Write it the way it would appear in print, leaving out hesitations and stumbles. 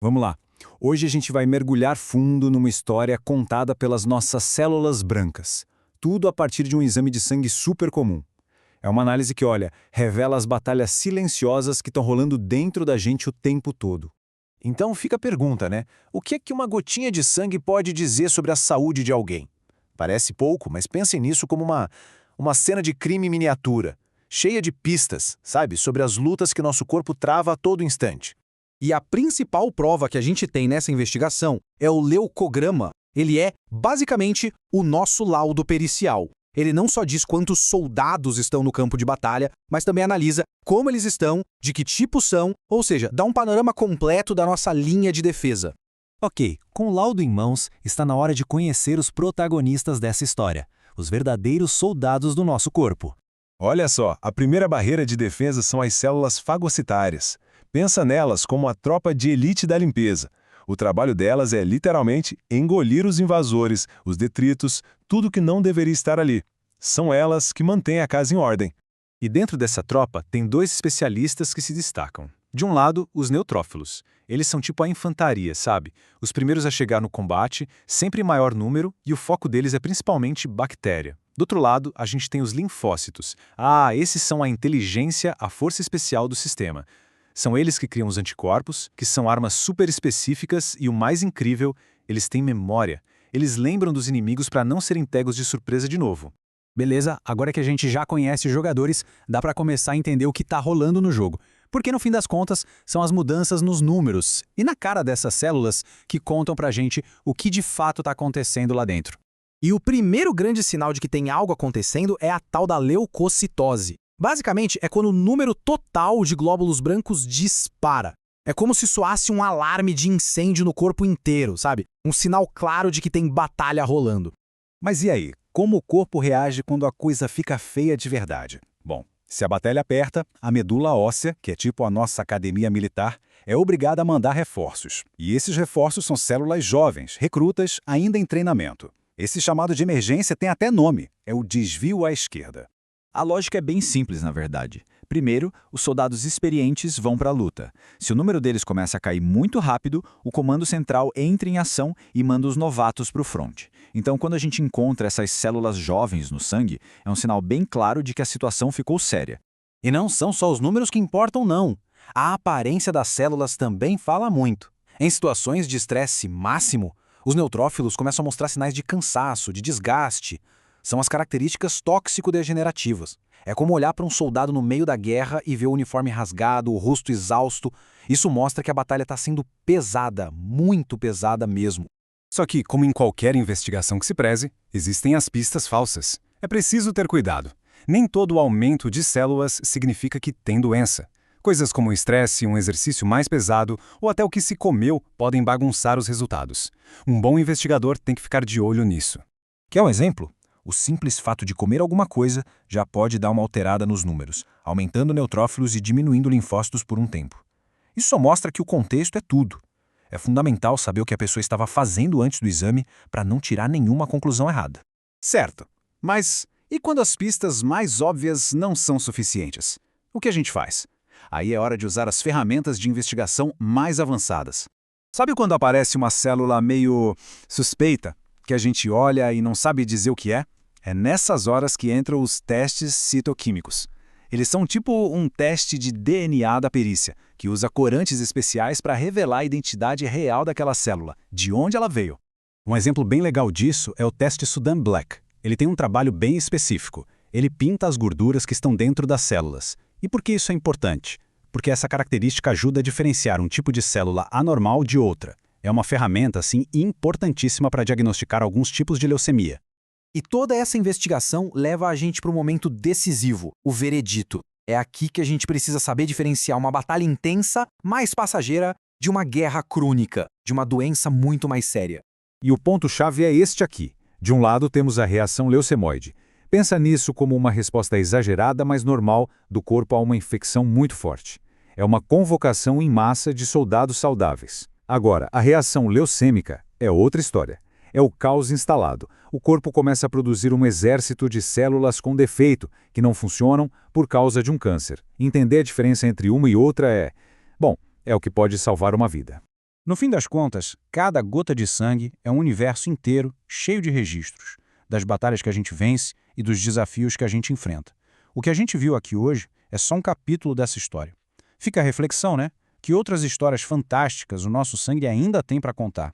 Vamos lá. Hoje a gente vai mergulhar fundo numa história contada pelas nossas células brancas. Tudo a partir de um exame de sangue super comum. É uma análise que, olha, revela as batalhas silenciosas que estão rolando dentro da gente o tempo todo. Então fica a pergunta, né? O que é que uma gotinha de sangue pode dizer sobre a saúde de alguém? Parece pouco, mas pensem nisso como uma cena de crime miniatura, cheia de pistas, sabe? Sobre as lutas que nosso corpo trava a todo instante. E a principal prova que a gente tem nessa investigação é o leucograma. Ele é, basicamente, o nosso laudo pericial. Ele não só diz quantos soldados estão no campo de batalha, mas também analisa como eles estão, de que tipo são, ou seja, dá um panorama completo da nossa linha de defesa. Ok, com o laudo em mãos, está na hora de conhecer os protagonistas dessa história, os verdadeiros soldados do nosso corpo. Olha só, a primeira barreira de defesa são as células fagocitárias. Pensa nelas como a tropa de elite da limpeza. O trabalho delas é, literalmente, engolir os invasores, os detritos, tudo que não deveria estar ali. São elas que mantêm a casa em ordem. E dentro dessa tropa tem dois especialistas que se destacam. De um lado, os neutrófilos. Eles são tipo a infantaria, sabe? Os primeiros a chegar no combate, sempre em maior número, e o foco deles é principalmente bactéria. Do outro lado, a gente tem os linfócitos. Esses são a inteligência, a força especial do sistema. São eles que criam os anticorpos, que são armas super específicas e, o mais incrível, eles têm memória. Eles lembram dos inimigos para não serem pegos de surpresa de novo. Beleza, agora que a gente já conhece os jogadores, dá para começar a entender o que está rolando no jogo. Porque no fim das contas, são as mudanças nos números e na cara dessas células que contam pra gente o que de fato está acontecendo lá dentro. E o primeiro grande sinal de que tem algo acontecendo é a tal da leucocitose. Basicamente, é quando o número total de glóbulos brancos dispara. É como se soasse um alarme de incêndio no corpo inteiro, sabe? Um sinal claro de que tem batalha rolando. Mas e aí? Como o corpo reage quando a coisa fica feia de verdade? Bom, se a batalha aperta, a medula óssea, que é tipo a nossa academia militar, é obrigada a mandar reforços. E esses reforços são células jovens, recrutas, ainda em treinamento. Esse chamado de emergência tem até nome, é o desvio à esquerda. A lógica é bem simples, na verdade. Primeiro, os soldados experientes vão para a luta. Se o número deles começa a cair muito rápido, o comando central entra em ação e manda os novatos para o front. Então, quando a gente encontra essas células jovens no sangue, é um sinal bem claro de que a situação ficou séria. E não são só os números que importam, não. A aparência das células também fala muito. Em situações de estresse máximo, os neutrófilos começam a mostrar sinais de cansaço, de desgaste. São as características tóxico-degenerativas. É como olhar para um soldado no meio da guerra e ver o uniforme rasgado, o rosto exausto. Isso mostra que a batalha está sendo pesada, muito pesada mesmo. Só que, como em qualquer investigação que se preze, existem as pistas falsas. É preciso ter cuidado. Nem todo aumento de células significa que tem doença. Coisas como o estresse, um exercício mais pesado ou até o que se comeu podem bagunçar os resultados. Um bom investigador tem que ficar de olho nisso. Quer um exemplo? O simples fato de comer alguma coisa já pode dar uma alterada nos números, aumentando neutrófilos e diminuindo linfócitos por um tempo. Isso só mostra que o contexto é tudo. É fundamental saber o que a pessoa estava fazendo antes do exame para não tirar nenhuma conclusão errada. Certo, mas e quando as pistas mais óbvias não são suficientes? O que a gente faz? Aí é hora de usar as ferramentas de investigação mais avançadas. Sabe quando aparece uma célula meio suspeita, que a gente olha e não sabe dizer o que é? É nessas horas que entram os testes citoquímicos. Eles são tipo um teste de DNA da perícia, que usa corantes especiais para revelar a identidade real daquela célula, de onde ela veio. Um exemplo bem legal disso é o teste Sudan Black. Ele tem um trabalho bem específico. Ele pinta as gorduras que estão dentro das células. E por que isso é importante? Porque essa característica ajuda a diferenciar um tipo de célula anormal de outra. É uma ferramenta, assim, importantíssima para diagnosticar alguns tipos de leucemia. E toda essa investigação leva a gente para um momento decisivo, o veredito. É aqui que a gente precisa saber diferenciar uma batalha intensa, mais passageira, de uma guerra crônica, de uma doença muito mais séria. E o ponto-chave é este aqui. De um lado temos a reação leucemoide. Pensa nisso como uma resposta exagerada, mas normal, do corpo a uma infecção muito forte. É uma convocação em massa de soldados saudáveis. Agora, a reação leucêmica é outra história. É o caos instalado. O corpo começa a produzir um exército de células com defeito, que não funcionam por causa de um câncer. Entender a diferença entre uma e outra é o que pode salvar uma vida. No fim das contas, cada gota de sangue é um universo inteiro cheio de registros, das batalhas que a gente vence e dos desafios que a gente enfrenta. O que a gente viu aqui hoje é só um capítulo dessa história. Fica a reflexão, né? Que outras histórias fantásticas o nosso sangue ainda tem para contar.